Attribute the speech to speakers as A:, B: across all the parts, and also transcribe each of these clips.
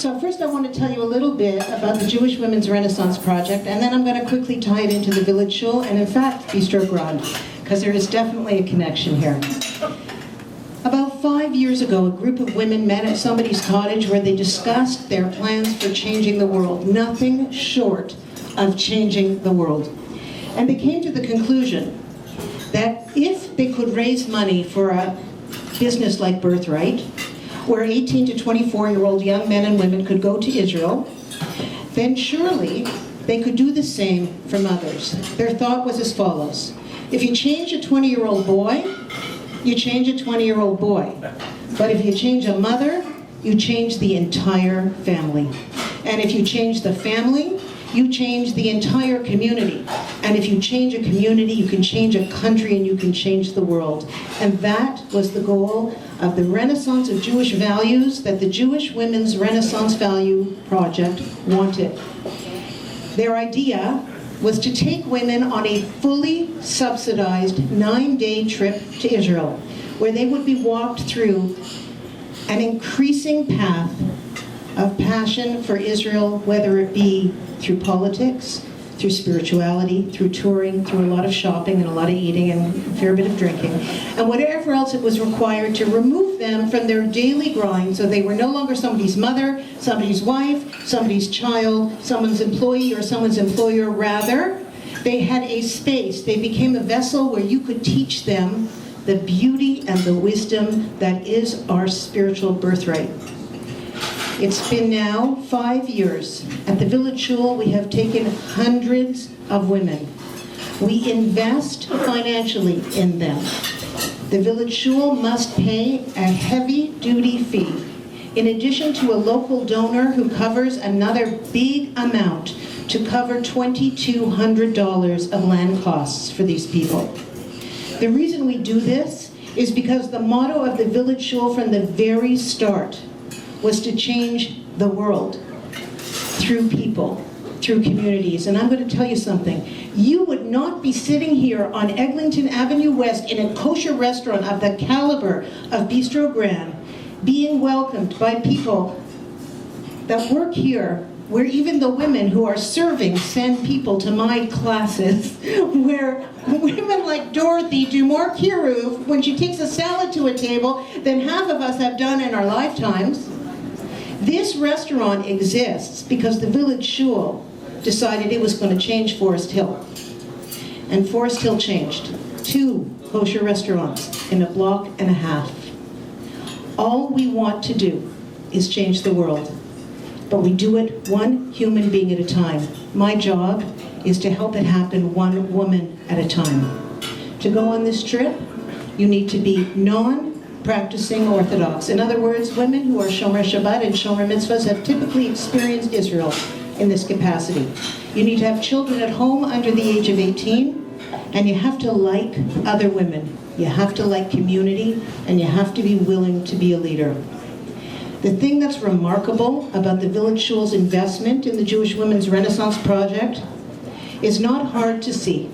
A: So first I want to tell you a little bit about the Jewish Women's Renaissance Project, and then I'm going to quickly tie it into the Village Shul, and in fact, Bistro Grand, because there is definitely a connection here. About 5 years ago, a group of women met at somebody's cottage where they discussed their plans for changing the world. Nothing short of changing the world. And they came to the conclusion that if they could raise money for a business like Birthright, where 18 to 24-year-old young men and women could go to Israel, then surely they could do the same for mothers. Their thought was as follows: if you change a 20-year-old boy, you change a 20-year-old boy. But if you change a mother, you change the entire family. And if you change the family, you change the entire community. And if you change a community, you can change a country and you can change the world. And that was the goal of the Renaissance of Jewish values that the Jewish Women's Renaissance Value Project wanted. Their idea was to take women on a fully subsidized 9-day trip to Israel, where they would be walked through an increasing path of passion for Israel, whether it be through politics, through spirituality, through touring, through a lot of shopping and a lot of eating and a fair bit of drinking, and whatever else it was required to remove them from their daily grind so they were no longer somebody's mother, somebody's wife, somebody's child, someone's employee or someone's employer. Rather, they had a space. They became a vessel where you could teach them the beauty and the wisdom that is our spiritual birthright. It's been now 5 years. At the Village Shul, we have taken hundreds of women. We invest financially in them. The Village Shul must pay a heavy-duty fee, in addition to a local donor who covers another big amount to cover $2,200 of land costs for these people. The reason we do this is because the motto of the Village Shul from the very start was to change the world through people, through communities. And I'm going to tell you something. You would not be sitting here on Eglinton Avenue West in a kosher restaurant of the caliber of Bistro Grand, being welcomed by people that work here, where even the women who are serving send people to my classes, where women like Dorothy do more kiruv when she takes a salad to a table than half of us have done in our lifetimes. This restaurant exists because the Village Shul decided it was going to change Forest Hill. And Forest Hill changed. 2 kosher restaurants in a block and a half. All we want to do is change the world. But we do it one human being at a time. My job is to help it happen one woman at a time. To go on this trip, you need to be non-practicing Orthodox. In other words, women who are Shomer Shabbat and Shomer Mitzvahs have typically experienced Israel in this capacity. You need to have children at home under the age of 18, and you have to like other women. You have to like community, and you have to be willing to be a leader. The thing that's remarkable about the Village Shul's investment in the Jewish Women's Renaissance Project is not hard to see.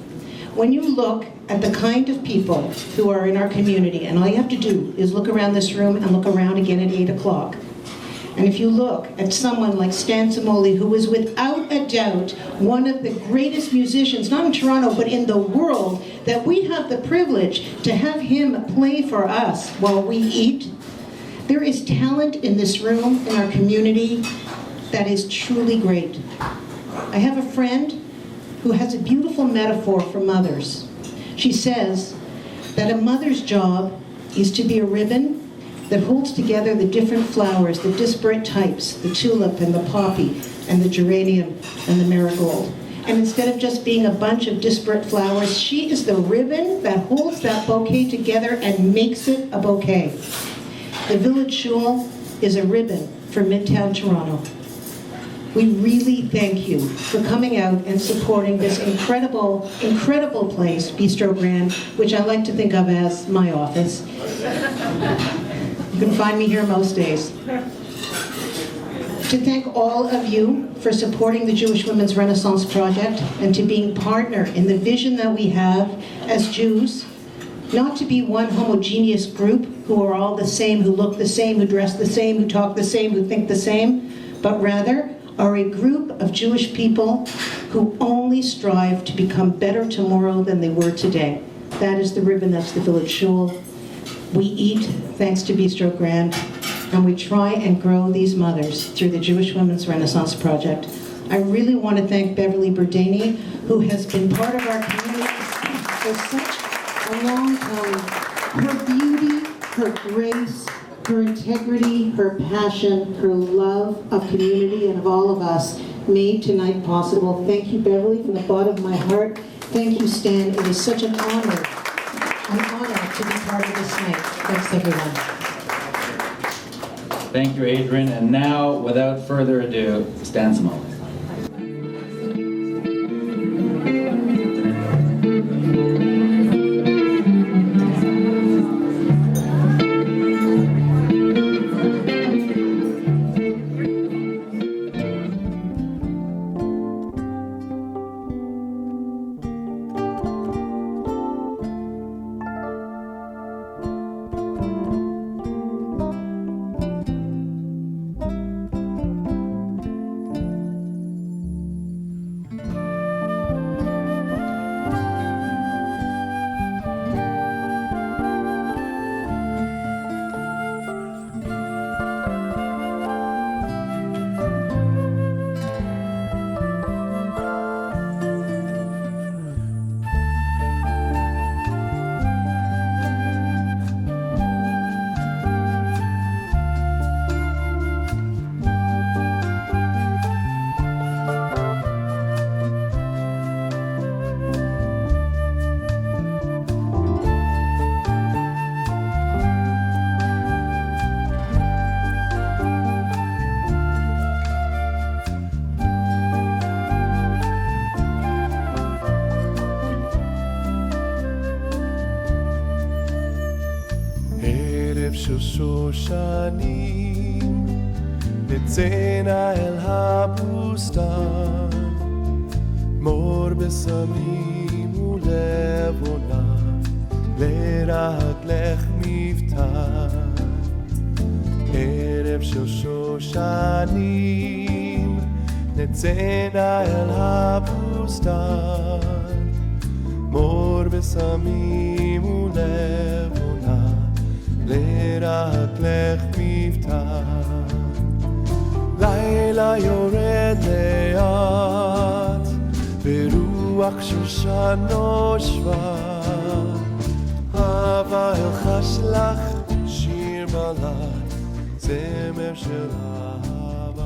A: When you look at the kind of people who are in our community, and all you have to do is look around this room and look around again at 8 o'clock. And if you look at someone like Stan Samoli, who is without a doubt one of the greatest musicians, not in Toronto, but in the world, that we have the privilege to have him play for us while we eat. There is talent in this room, in our community, that is truly great. I have a friend who has a beautiful metaphor for mothers. She says that a mother's job is to be a ribbon that holds together the different flowers, the disparate types, the tulip and the poppy and the geranium and the marigold. And instead of just being a bunch of disparate flowers, she is the ribbon that holds that bouquet together and makes it a bouquet. The Village Shul is a ribbon for Midtown Toronto. We really thank you for coming out and supporting this incredible, incredible place, Bistro Grand, which I like to think of as my office. You can find me here most days. To thank all of you for supporting the Jewish Women's Renaissance Project and to being partner in the vision that we have as Jews, not to be one homogeneous group who are all the same, who look the same, who dress the same, who talk the same, who think the same, but rather are a group of Jewish people who only strive to become better tomorrow than they were today. That is the ribbon, that's the Village Shul. We eat thanks to Bistro Grand, and we try and grow these mothers through the Jewish Women's Renaissance Project. I really want to thank Beverly Burdani, who has been part of our community for such a long time. Her beauty, her grace, her integrity, her passion, her love of community and of all of us made tonight possible. Thank you, Beverly, from the bottom of my heart. Thank you, Stan. It is such an honor to be part of this night. Thanks, everyone.
B: Thank you, Adrian. And now, without further ado, Stan Simone.
C: שושנים נצאנה אל הבוסתן מור בסמים ולבונה לרגלך מפתן ערב של שושנים נצאנה אל הבוסתן מור בסמים ולבונה לרגלך מפתן לילה יורד לאט ברוח שושן נושבה הווה אלחש לך שיר בלט זמר של אהבה